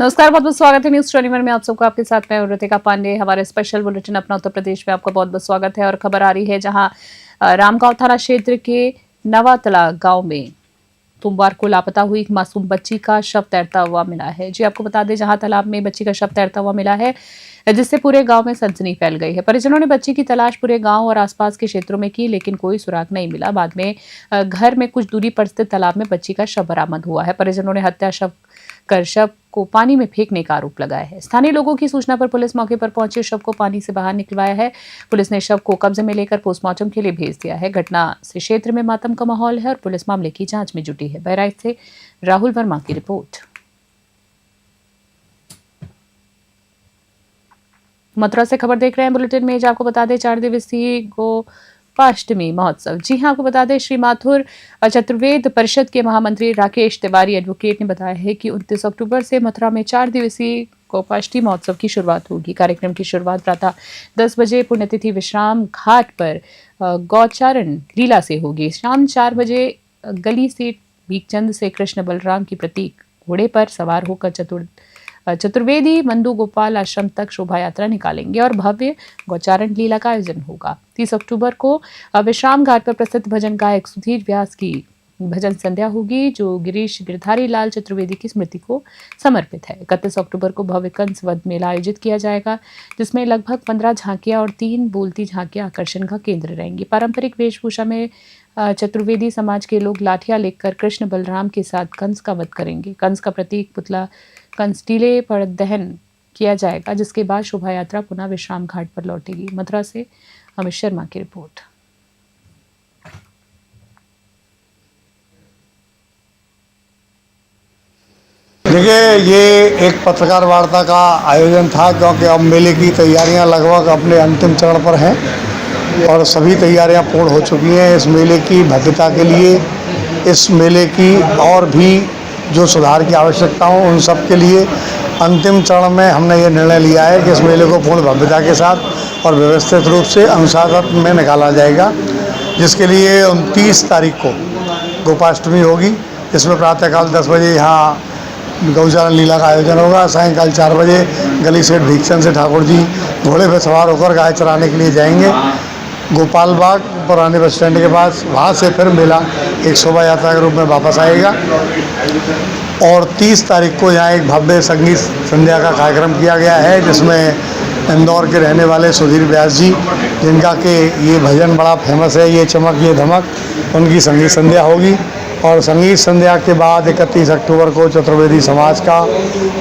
नमस्कार, बहुत बहुत स्वागत है न्यूज 21 में। आप सबको आपके साथ मैं ऋतिका पांडे। हमारे स्पेशल बुलेटिन अपना उत्तर प्रदेश में आपका बहुत बहुत स्वागत है। और खबर आ रही है जहां रामगांव थाना क्षेत्र के नवातला गांव में सोमवार को लापता हुई एक मासूम बच्ची का शव तैरता हुआ मिला है। जी आपको बता दें, जहां तालाब में बच्ची का शव तैरता हुआ मिला है, जिससे पूरे गांव में सनसनी फैल गई है। परिजनों ने बच्ची की तलाश पूरे गांव और आसपास के क्षेत्रों में की, लेकिन कोई सुराग नहीं मिला। बाद में घर में कुछ दूरी पर स्थित तालाब में बच्ची का शव बरामद हुआ है। परिजनों ने हत्या शव को पानी में फेंकने का आरोप लगाया है। स्थानीय लोगों की सूचना पर पुलिस मौके पर पहुंची शव को पानी से बाहर निकलवाया है। पुलिस ने शव को कब्जे में लेकर पोस्टमार्टम के लिए भेज दिया है। घटना से क्षेत्र में मातम का माहौल है और पुलिस मामले की जांच में जुटी है। बहराइच से राहुल वर्मा की रिपोर्ट। मथुरा से खबर देख रहे हैं बुलेटिन में। आपको बता दें, 4 दिवसीय गोपाष्टमी महोत्सव। जी हां, आपको बता दें, श्री माथुर चतुर्वेद परिषद के महामंत्री राकेश तिवारी एडवोकेट ने बताया है कि 29 अक्टूबर से मथुरा में 4 दिवसीय गोपाष्टमी महोत्सव की शुरुआत होगी। कार्यक्रम की शुरुआत प्रातः 10 बजे पुण्यतिथि विश्राम घाट पर गौचारण लीला से होगी। शाम 4 बजे गली से भीखचंद से कृष्ण बलराम की प्रतीक घोड़े पर सवार होकर चतुर्वेदी मंदू गोपाल आश्रम तक शोभा यात्रा निकालेंगे और भव्य गौचारण लीला का आयोजन होगा। 30 अक्टूबर को विश्राम घाट पर प्रसिद्ध भजन गायक सुधीर व्यास की भजन संध्या होगी, जो गिरीश गिरधारी लाल चतुर्वेदी की स्मृति को समर्पित है। 31 अक्टूबर को भव्य कंस वध मेला आयोजित किया जाएगा, जिसमें लगभग 15 झांकियां और 3 बोलती झांकियां आकर्षण का केंद्र रहेंगी। पारंपरिक वेशभूषा में चतुर्वेदी समाज के लोग लाठियां लेकर कृष्ण बलराम के साथ कंस का वध करेंगे। कंस का प्रतीक पुतला कंस टीले पर दहन किया जाएगा, जिसके बाद शोभा यात्रा पुनः विश्राम घाट पर लौटेगी। मथुरा से अमित शर्मा की रिपोर्ट। देखिए, ये एक पत्रकार वार्ता का आयोजन था, क्योंकि अब मेले की तैयारियां लगभग अपने अंतिम चरण पर हैं और सभी तैयारियां पूर्ण हो चुकी हैं। इस मेले की भव्यता के लिए, इस मेले की और भी जो सुधार की आवश्यकता हो, उन सब के लिए अंतिम चरण में हमने ये निर्णय लिया है कि इस मेले को पूर्ण भव्यता के साथ और व्यवस्थित रूप से अनुशासन में निकाला जाएगा, जिसके लिए 29 तारीख को गोपाष्टमी होगी। इसमें प्रातःकाल 10 बजे यहाँ गौचारण लीला का आयोजन होगा। सायंकाल 4 बजे गली सेठ भीखचंद से ठाकुर जी घोड़े पर सवार होकर गाय चराने के लिए जाएंगे गोपाल बाग पुराने बस स्टैंड के पास। वहाँ से फिर मेला एक शोभा यात्रा के रूप में वापस आएगा और 30 तारीख को यहाँ एक भव्य संगीत संध्या का कार्यक्रम किया गया है, जिसमें इंदौर के रहने वाले सुधीर व्यास जी, जिनका कि ये भजन बड़ा फेमस है, ये चमक ये धमक, उनकी संगीत संध्या होगी। और संगीत संध्या के बाद 31 अक्टूबर को चतुर्वेदी समाज का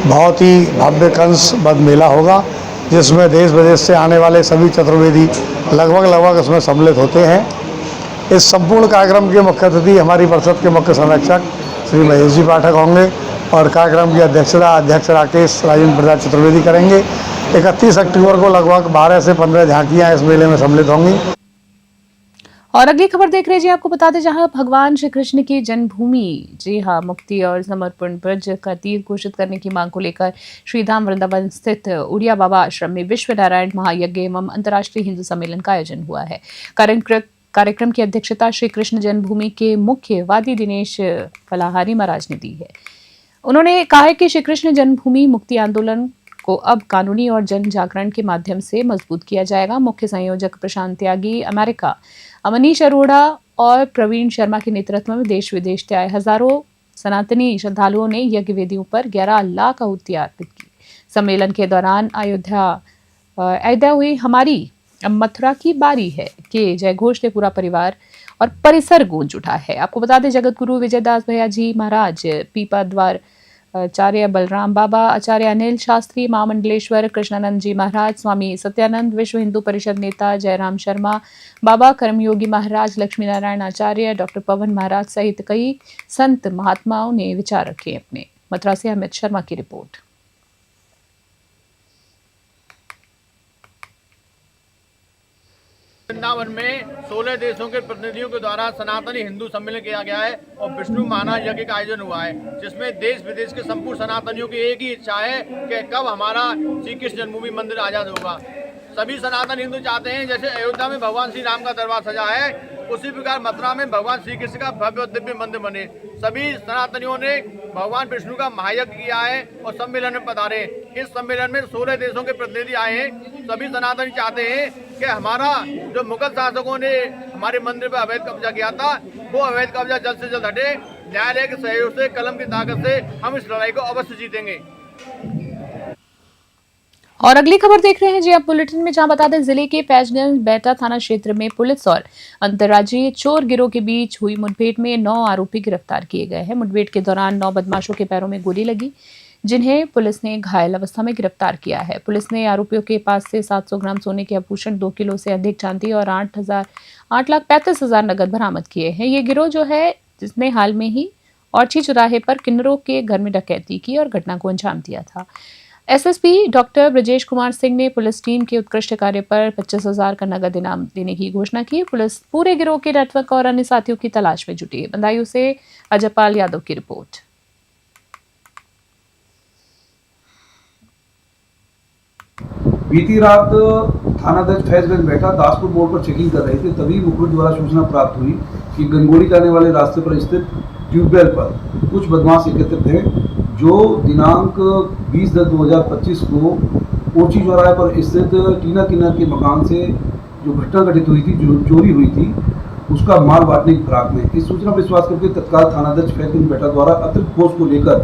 बहुत ही भव्य कंस वध मेला होगा, जिसमें देश विदेश से आने वाले सभी चतुर्वेदी लगभग उसमें सम्मिलित होते हैं। इस संपूर्ण कार्यक्रम के मुख्य अतिथि हमारी परिषद के मुख्य संरक्षक श्री महेश जी पाठक होंगे और कार्यक्रम की अध्यक्षता अध्यक्ष राकेश राजेंद्र प्रसाद चतुर्वेदी करेंगे। 31 अक्टूबर को लगभग 12 से 15 झांकियाँ इस मेले में सम्मिलित होंगी। और अगली खबर देख रहे जी, आपको बता दें, जहां भगवान श्री कृष्ण की जन्मभूमि, जी हां, मुक्ति और समर्पण ब्रज का तीर्थ घोषित करने की मांग को लेकर श्रीधाम वृंदावन स्थित उड़िया बाबा आश्रम में विश्व नारायण महायज्ञ एवं अंतर्राष्ट्रीय हिंदू सम्मेलन का आयोजन हुआ है। कार्यक्रम की अध्यक्षता श्री कृष्ण जन्मभूमि के मुख्य वादी दिनेश फलाहारी महाराज ने दी है। उन्होंने कहा है कि श्री कृष्ण जन्मभूमि मुक्ति आंदोलन को अब कानूनी और जन जागरण के माध्यम से मजबूत किया जाएगा। मुख्य संयोजक प्रशांत त्यागी, अमेरिका मनीष अरोड़ा और प्रवीण शर्मा के नेतृत्व में देश विदेश से आए हजारों सनातनी श्रद्धालुओं ने यज्ञ वेदियों पर 11 लाख आहुतियां अर्पित की। सम्मेलन के दौरान अयोध्या हुई हमारी मथुरा की बारी है के जयघोष ने पूरा परिवार और परिसर गूंज उठा है। आपको बता दें, जगत गुरु विजयदास भैया जी महाराज, पीपा द्वार आचार्य बलराम बाबा, आचार्य अनिल शास्त्री, महामंडलेश्वर कृष्णानंद जी महाराज, स्वामी सत्यानंद, विश्व हिंदू परिषद नेता जयराम शर्मा, बाबा कर्मयोगी महाराज, लक्ष्मी नारायण आचार्य, डॉक्टर पवन महाराज सहित कई संत महात्माओं ने विचार रखे अपने। मथुरा से अमित शर्मा की रिपोर्ट। वृंदावन में 16 देशों के प्रतिनिधियों के द्वारा सनातनी हिंदू सम्मेलन किया गया है और विष्णु महाराज यज्ञ का आयोजन हुआ है, जिसमें देश विदेश के संपूर्ण सनातनियों की एक ही इच्छा है कि कब हमारा श्री कृष्ण जन्मभूमि मंदिर आजाद होगा। सभी सनातन हिंदू चाहते हैं जैसे अयोध्या में भगवान श्री राम का दरबार सजा है, उसी प्रकार मथुरा में भगवान श्री कृष्ण का भव्य और दिव्य मंदिर बने। सभी सनातनियों ने भगवान विष्णु का महायज्ञ किया है और सम्मेलन में पधारे। इस सम्मेलन में 16 देशों के प्रतिनिधि आए हैं। सभी सनातनी चाहते हैं कि हमारा जो मुगल शासकों ने हमारे मंदिर पर अवैध कब्जा किया था, वो अवैध कब्जा जल्द से जल्द हटे। न्यायालय के सहयोग से, कलम की ताकत से हम इस लड़ाई को अवश्य जीतेंगे। और अगली खबर देख रहे हैं जी आप बुलेटिन में, जहां बता दें जिले के फैजगंज बेटा थाना क्षेत्र में पुलिस और अंतर्राज्यीय चोर गिरोह के बीच हुई मुठभेड़ में 9 आरोपी गिरफ्तार किए गए हैं। मुठभेड़ के दौरान 9 बदमाशों के पैरों में गोली लगी, जिन्हें पुलिस ने घायल अवस्था में गिरफ्तार किया है। पुलिस ने आरोपियों के पास से 700 ग्राम सोने के आभूषण, 2 किलो से अधिक चांदी और 8,35,000 नकद बरामद किए हैं। ये गिरोह जो है, जिसने हाल में ही औरछी चौराहे पर किन्नरों के घर में डकैती की और घटना को अंजाम दिया था। एसएसपी डॉक्टर ब्रजेश कुमार सिंह ने पुलिस टीम के उत्कृष्ट कार्य पर 25,000 का नगद इनाम देने की घोषणा की। पुलिस पूरे गिरोह के नेटवर्क और अन्य साथियों की तलाश में जुटी है। बदायूं से अजयपाल यादव की रिपोर्ट। बीती रात थानाध्यक्ष फैजगंज बेटा दासपुर मोड़ पर चेकिंग कर रहे थे, तभी मुखबिर द्वारा सूचना प्राप्त हुई कि गंगोली जाने वाले रास्ते पर स्थित ट्यूबवेल पर कुछ बदमाश एकत्रित हैं, जो दिनांक 20/10/2025 को ओरछी चौराहे पर स्थित टीना किन्नर के मकान से जो घटना घटित हुई थी, जो चोरी हुई थी, उसका माल बांटने की फिराक में। इस सूचना पर विश्वास करके तत्काल थानाध्यक्ष फैजगंज बेटा द्वारा अतिरिक्त फोर्स को लेकर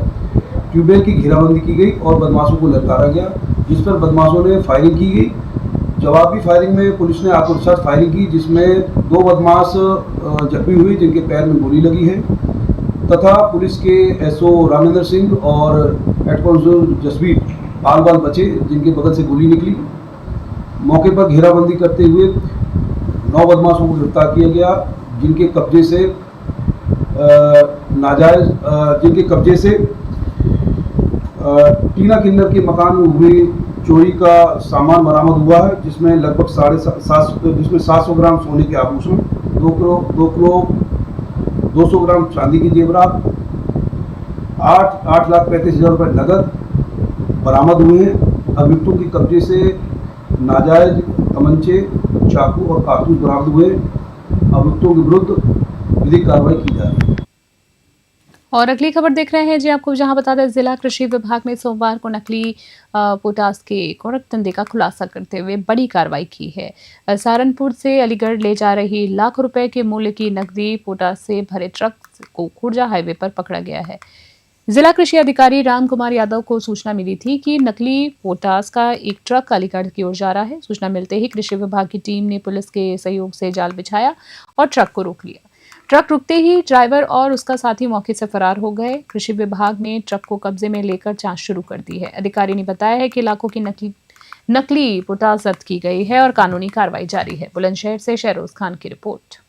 ट्यूबवेल की घेराबंदी की गई और बदमाशों को ललकारा गया, जिस पर बदमाशों ने फायरिंग की गई। जवाबी फायरिंग में पुलिस ने आत्मरक्षा फायरिंग की, जिसमें 2 बदमाश जख्मी हुए, जिनके पैर में गोली लगी है, तथा पुलिस के एसओ रामेंद्र सिंह और हेड कांस्टेबल जसवीर बाल बाल बचे, जिनके बगल से गोली निकली। मौके पर घेराबंदी करते हुए 9 बदमाशों को गिरफ्तार किया गया, जिनके कब्जे से टीना किन्नर के मकान में हुई चोरी का सामान बरामद हुआ है, जिसमें लगभग 700 ग्राम सोने के आभूषण, 2 किलो 200 ग्राम चांदी की जेवरात, 8,35,000 रुपये नगद बरामद हुए हैं। अभियुक्तों के कब्जे से नाजायज तमंचे, चाकू और कारतूस बरामद हुए। अभियुक्तों के विरुद्ध विधिक कार्रवाई की जा रही है। और अगली खबर देख रहे हैं जी आपको, जहां बता दें जिला कृषि विभाग ने सोमवार को नकली पोटास के कड़क धंधे का खुलासा करते हुए बड़ी कार्रवाई की है। सहारनपुर से अलीगढ़ ले जा रही लाखों रुपए के मूल्य की नकदी पोटास से भरे ट्रक को खुर्जा हाईवे पर पकड़ा गया है। जिला कृषि अधिकारी राम कुमार यादव को सूचना मिली थी कि नकली पोटास का एक ट्रक अलीगढ़ की ओर जा रहा है। सूचना मिलते ही कृषि विभाग की टीम ने पुलिस के सहयोग से जाल बिछाया और ट्रक को रोक लिया। ट्रक रुकते ही ड्राइवर और उसका साथी मौके से फरार हो गए। कृषि विभाग ने ट्रक को कब्जे में लेकर जांच शुरू कर दी है। अधिकारी ने बताया है कि लाखों की नकली पोटास जब्त की गई है और कानूनी कार्रवाई जारी है। बुलंदशहर से शहरोज खान की रिपोर्ट।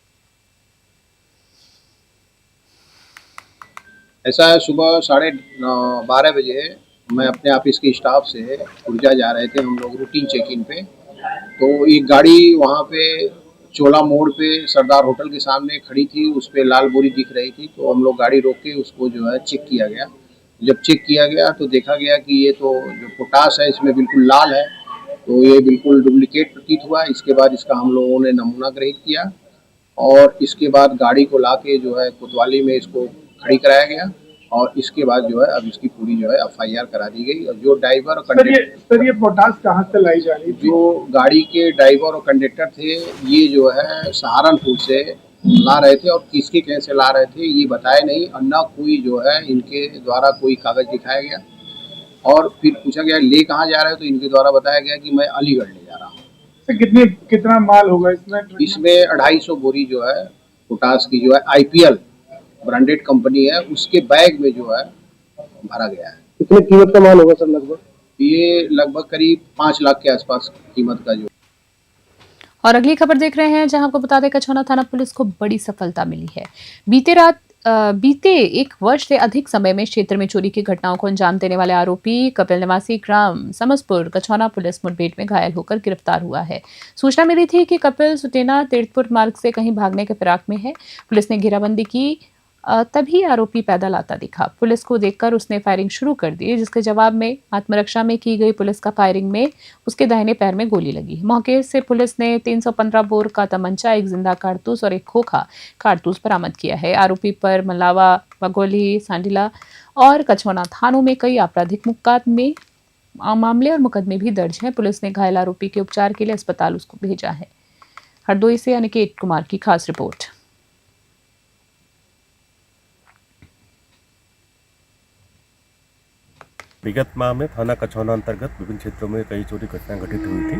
ऐसा है, सुबह 12:30 बजे मैं अपने ऑफिस के स्टाफ से खुर्जा जा रहे थे, हम लोग रूटीन चेक इन पे। तो एक गाड़ी वहाँ पे चोला मोड़ पे सरदार होटल के सामने खड़ी थी, उस पर लाल बोरी दिख रही थी। तो हम लोग गाड़ी रोक के उसको जो है चेक किया गया। जब चेक किया गया तो देखा गया कि ये तो जो पोटास है इसमें बिल्कुल लाल है, तो ये बिल्कुल डुप्लीकेट प्रतीत हुआ। इसके बाद इसका हम लोगों ने नमूना ग्रहित किया और इसके बाद गाड़ी को ला के जो है कोतवाली में इसको खड़ी कराया गया और इसके बाद जो है अब इसकी पूरी जो है FIR करा दी गई। और जो ड्राइवर और कंडक्टर, ये पोटास कहाँ से लाई जा रही थी? जो गाड़ी के ड्राइवर और कंडक्टर थे, ये जो है सहारनपुर से ला रहे थे और किसके कैसे ला रहे थे ये बताया नहीं, और न कोई जो है इनके द्वारा कोई कागज दिखाया गया। और फिर पूछा गया ले कहाँ जा रहे हो, तो इनके द्वारा बताया गया कि मैं अलीगढ़ ले जा रहा हूँ। कितना माल होगा इसमें? इसमें 250 बोरी जो है पोटास की जो है IPL ब्रांडेड कंपनी है, उसके बैग में जो है भरा गया है। कितने कीमत का माल होगा सर लगभग? ये लगभग करीब 5 लाख के आसपास कीमत का जो। और अगली खबर देख रहे हैं, जहां आपको बता दें कछौना थाना पुलिस को बड़ी सफलता मिली है। बीते 1 वर्ष से अधिक समय में क्षेत्र में चोरी की घटनाओं को अंजाम देने वाले आरोपी कपिल निवासी ग्राम समसपुर कछौना पुलिस मुठभेड़ में घायल होकर गिरफ्तार हुआ है। सूचना मिली थी कि कपिल सुटेना तीर्थपुर मार्ग से कहीं भागने के फिराक में है। पुलिस ने घेराबंदी की तभी आरोपी पैदल आता दिखा। पुलिस को देखकर उसने फायरिंग शुरू कर दी, जिसके जवाब में आत्मरक्षा में की गई पुलिस का फायरिंग में उसके दाहिने पैर में गोली लगी। मौके से पुलिस ने 315 बोर का तमंचा, एक जिंदा कारतूस और एक खोखा कारतूस बरामद किया है। आरोपी पर मलावा, बगोली, सांडिला और कछवाना थानों में कई आपराधिक मामले और मुकदमे भी दर्ज हैं। पुलिस ने घायल आरोपी के उपचार के लिए अस्पताल उसको भेजा है। हरदोई से अनिकेत कुमार की खास रिपोर्ट। विगत माह में थाना कछौना अंतर्गत विभिन्न क्षेत्रों में कई चोरी घटनाएं घटित हुई थी,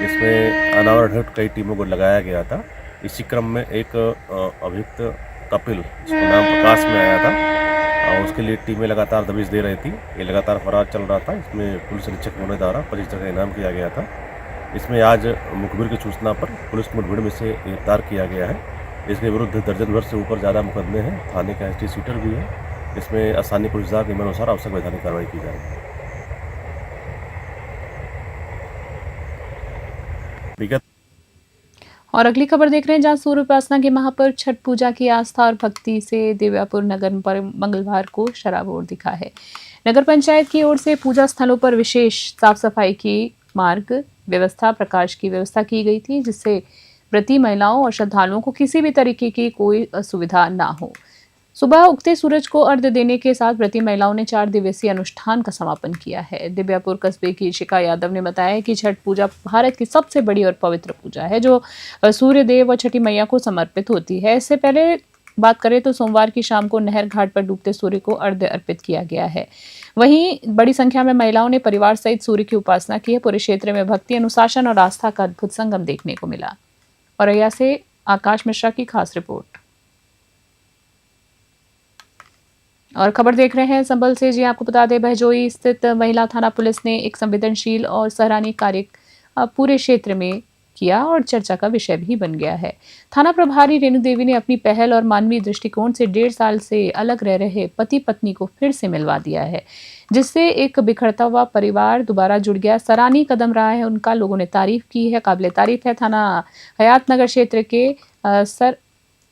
जिसमें अनावरण कई टीमों को लगाया गया था। इसी क्रम में एक अभियुक्त कपिल, जिसका नाम प्रकाश में आया था, और उसके लिए टीमें लगातार दबिश दे रही थी। ये लगातार फरार चल रहा था। इसमें पुलिस अधीक्षक महोदय द्वारा 25,000 का इनाम किया गया था। इसमें आज मुखबिर की सूचना पर पुलिस मुठभेड़ में से गिरफ्तार किया गया है। इसके विरुद्ध दर्जन भर से ऊपर ज़्यादा मुकदमे हैं। थाने का ST सीटर भी है। इसमें स्थानीय पुलिस के नियमानुसार आवश्यक वैधानिक कार्रवाई की जाएगी। विगत और अगली खबर देख रहे हैं, जहां सूर्य उपासना के महापर्व छठ पूजा की आस्था और भक्ति से दिव्यापुर नगर पर मंगलवार को शराबोर दिखा है। नगर पंचायत की ओर से पूजा स्थलों पर विशेष साफ सफाई की, मार्ग व्यवस्था, प्रकाश की व्यवस्था की गई थी, जिससे व्रती महिलाओं और श्रद्धालुओं को किसी भी तरीके की कोई असुविधा ना हो। सुबह उगते सूरज को अर्घ्य देने के साथ व्रती महिलाओं ने 4 दिवसीय अनुष्ठान का समापन किया है। दिव्यापुर कस्बे की शिखा यादव ने बताया कि छठ पूजा भारत की सबसे बड़ी और पवित्र पूजा है, जो सूर्य देव और छठी मैया को समर्पित होती है। इससे पहले बात करें तो सोमवार की शाम को नहर घाट पर डूबते सूर्य को अर्घ्य अर्पित किया गया है। वहीं बड़ी संख्या में महिलाओं ने परिवार सहित सूर्य की उपासना की है। पूरे क्षेत्र में भक्ति, अनुशासन और आस्था का अद्भुत संगम देखने को मिला। औरैया से आकाश मिश्रा की खास रिपोर्ट। और खबर देख रहे हैं संभल से। जी आपको बता दें, बहजोई स्थित महिला थाना पुलिस ने एक संवेदनशील और सराहनीय कार्य पूरे क्षेत्र में किया और चर्चा का विषय भी बन गया है। थाना प्रभारी रेणु देवी ने अपनी पहल और मानवीय दृष्टिकोण से 1.5 साल से अलग रह रहे पति पत्नी को फिर से मिलवा दिया है, जिससे एक बिखरता हुआ परिवार दोबारा जुड़ गया। सराहनीय कदम रहा है उनका, लोगों ने तारीफ की है, काबिले तारीफ है। थाना हयात नगर क्षेत्र के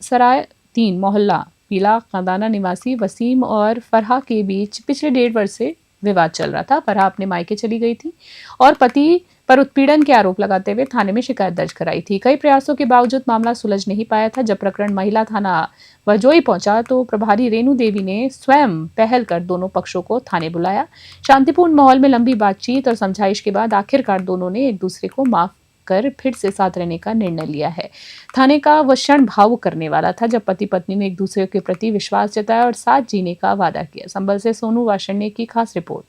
सराय 3 मोहल्ला पीला खानदाना निवासी वसीम और फरहा के बीच पिछले 1.5 वर्ष से विवाद चल रहा था। फरहा अपने मायके चली गई थी और पति पर उत्पीड़न के आरोप लगाते हुए थाने में शिकायत दर्ज कराई थी। कई प्रयासों के बावजूद मामला सुलझ नहीं पाया था। जब प्रकरण महिला थाना बहजोई पहुंचा तो प्रभारी रेणु देवी ने स्वयं पहल कर दोनों पक्षों को थाने बुलाया। शांतिपूर्ण माहौल में लंबी बातचीत और समझाइश के बाद आखिरकार दोनों ने एक दूसरे को माफ कर फिर से साथ रहने का निर्णय लिया है। थाने का वह क्षण भावुक करने वाला था जब पति पत्नी ने एक दूसरे के प्रति विश्वास जताया और साथ जीने का वादा किया। संभल से सोनू वाशन्य की खास रिपोर्ट।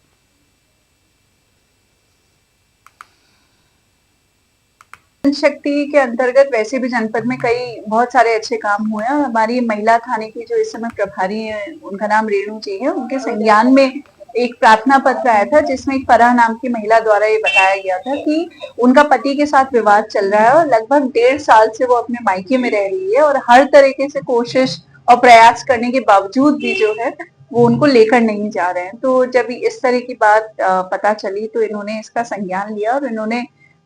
शक्ति के अंतर्गत वैसे भी जनपद में कई बहुत सारे अच्छे काम हुए हैं। हमारी महिला थाने की जो इस समय प्रभारी है, उनका नाम रेणु जी है, उनके संज्ञान में एक प्रार्थना पत्र आया था, जिसमें एक फराह नाम की महिला द्वारा ये बताया गया था कि उनका पति के साथ विवाद चल रहा है और लगभग 1.5 साल से वो अपने मायके में रह रही है और हर तरीके से कोशिश और प्रयास करने के बावजूद भी जो है वो उनको लेकर नहीं जा रहे हैं। तो जब इस तरह की बात पता चली तो इन्होंने इसका संज्ञान लिया और इन्होंने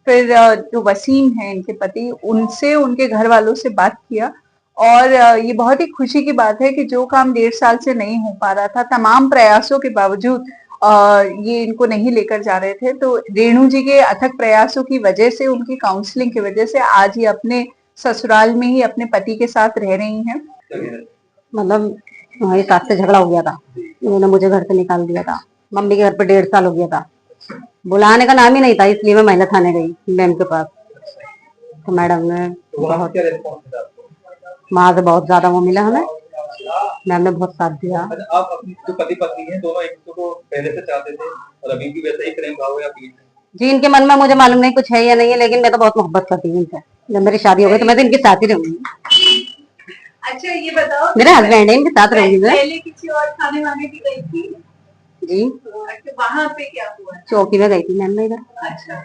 फिर जो वसीम है इनके पति, उनसे उनके घर वालों से बात किया और ये बहुत ही खुशी की बात है कि जो काम 1.5 साल से नहीं हो पा रहा था, तमाम प्रयासों के बावजूद ये इनको नहीं लेकर जा रहे थे, तो रेणु जी के अथक प्रयासों की वजह से, उनकी काउंसलिंग की वजह से आज ये अपने ससुराल में ही अपने पति के साथ रह रही हैं। मतलब हमारे साथ से झगड़ा हो गया था, उन्होंने मुझे घर से निकाल दिया था। मम्मी के घर पे 1.5 साल हो गया था, बुलाने का नाम ही नहीं था, इसलिए मैं महिला थाने गई मैम के पास। तो मैडम ने बहुत वहां से बहुत ज्यादा वो मिला हमें, मैम ने बहुत साथ दिया। आप अपनी जो पति पत्नी हैं दोनों एक दूसरे को पहले से चाहते थे और अभी भी वैसा ही प्रेम भाव है आपकी? जी, इनके मन में मुझे मालूम नहीं कुछ है या नहीं है, लेकिन मैं तो बहुत मोहब्बत करती हूँ इनसे। जब मेरी शादी हो गई तो मैं तो इनके साथ ही रहूंगी। अच्छा ये बताओ, मेरा हस्बैंड है, इनके साथ रहूंगी मैं। पहले किसी और खाने वाने की गई थी जी? वहाँ पे क्या हुआ? चौकी में गई थी मैम मैं इधर। अच्छा,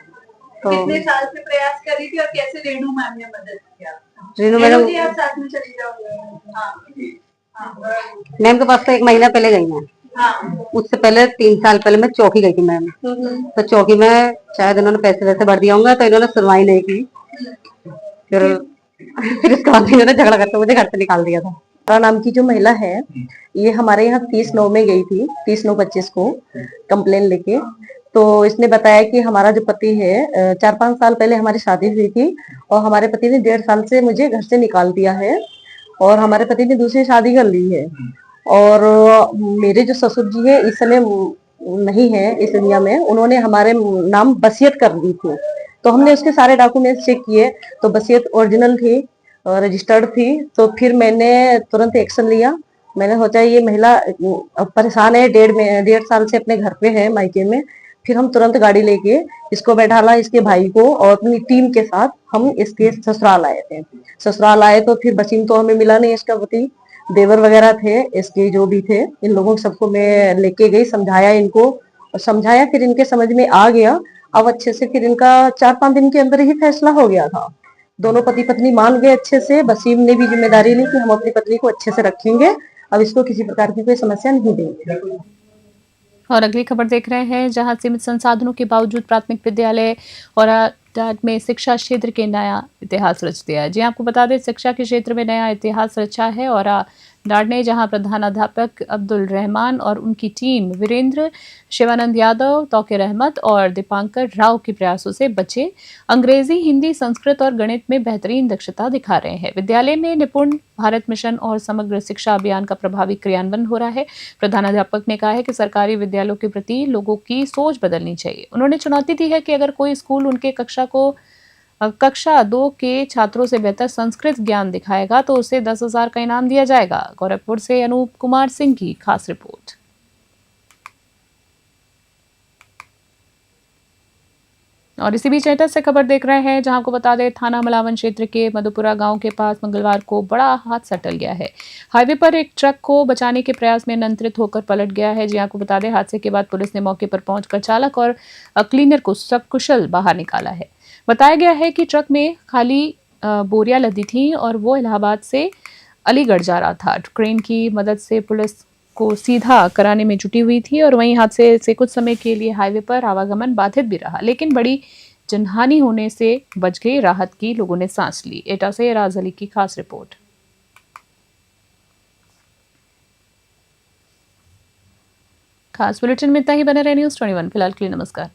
तो कितने साल से प्रयास कर रही थी और कैसे रेणु मैम ने मदद किया? रेणु मैडम जी आप साथ में चली जाओगे? मैम के पास तो 1 महीना पहले गई मैं। उससे पहले 3 साल पहले मैं चौकी गई थी मैम। तो चौकी में शायद इन्होंने पैसे वैसे भर दिया होंगे, तो इन्होंने सुनवाई नहीं की। फिर उसके बाद इन्होंने झगड़ा करके मुझे घर से निकाल दिया था। तारा नाम की जो महिला है, ये हमारे यहाँ 30/9 में गई थी, 30/9/25 को कंप्लेन लेके। तो इसने बताया कि हमारा जो पति है 4-5 साल पहले हमारी शादी हुई थी और हमारे पति ने 1.5 साल से मुझे घर से निकाल दिया है और हमारे पति ने दूसरी शादी कर ली है। और मेरे जो ससुर जी है इस समय नहीं है इस दुनिया में, उन्होंने हमारे नाम वसीयत कर दी थी। तो हमने उसके सारे डॉक्यूमेंट्स चेक किए तो वसीयत ओरिजिनल थी, रजिस्टर्ड थी। तो फिर मैंने तुरंत एक्शन लिया। मैंने सोचा ये महिला परेशान है, 1.5 साल से अपने घर पे है मायके में। फिर हम तुरंत गाड़ी लेके इसको बैठाला, इसके भाई को और अपनी टीम के साथ हम इसके ससुराल आए थे। ससुराल आए तो फिर बसीम तो हमें मिला नहीं, इसका पति, देवर वगैरह थे इसके जो भी थे, इन लोगों सबको मैं लेके गई, समझाया इनको और समझाया, फिर इनके समझ में आ गया। अब अच्छे से फिर इनका 4-5 दिन के अंदर ही फैसला हो गया था। दोनों पति पत्नी मान गए अच्छे से। वसीम ने भी जिम्मेदारी ली कि हम अपनी पत्नी को अच्छे से रखेंगे, अब इसको किसी प्रकार की कोई समस्या नहीं देंगे। और अगली खबर देख रहे हैं, जहां सीमित संसाधनों के बावजूद प्राथमिक विद्यालय और डाट में शिक्षा क्षेत्र के नया इतिहास रच दिया है। जी आपको बता दें, शिक्षा के क्षेत्र में नया इतिहास रचा है और डाट ने जहां प्रधानाध्यापक अब्दुल रहमान और उनकी टीम वीरेंद्र, शिवानंद यादव, तौकीर अहमद और दीपांकर राव के प्रयासों से बच्चे अंग्रेजी, हिंदी, संस्कृत और गणित में बेहतरीन दक्षता दिखा रहे हैं। विद्यालय में निपुण भारत मिशन और समग्र शिक्षा अभियान का प्रभावी क्रियान्वयन हो रहा है। प्रधानाध्यापक ने कहा है कि सरकारी विद्यालयों के प्रति लोगों की सोच बदलनी चाहिए। उन्होंने चुनौती दी है कि अगर कोई स्कूल उनके कक्षा 2 के छात्रों से बेहतर संस्कृत ज्ञान दिखाएगा तो उसे 10,000 का इनाम दिया जाएगा। गोरखपुर से अनूप कुमार सिंह की खास रिपोर्ट। और इसी बीच एटस से खबर देख रहे हैं, जहां आपको बता दें, थाना मलावन क्षेत्र के मधुपुरा गांव के पास मंगलवार को बड़ा हादसा टल गया है। हाईवे पर एक ट्रक को बचाने के प्रयास में नियंत्रित होकर पलट गया है। जी आपको बता दें, हादसे के बाद पुलिस ने मौके पर पहुंचकर चालक और क्लीनर को सकुशल बाहर निकाला है। बताया गया है कि ट्रक में खाली बोरियां लदी थी और वो इलाहाबाद से अलीगढ़ जा रहा था। क्रेन की मदद से पुलिस को सीधा कराने में जुटी हुई थी और वहीं हादसे से कुछ समय के लिए हाईवे पर आवागमन बाधित भी रहा, लेकिन बड़ी जनहानि होने से बच गई। राहत की लोगों ने सांस ली। एटा से राज अली की खास रिपोर्ट। खास बुलेटिन में इतना ही। बने रहे न्यूज़ 21 फिलहाल के लिए नमस्कार।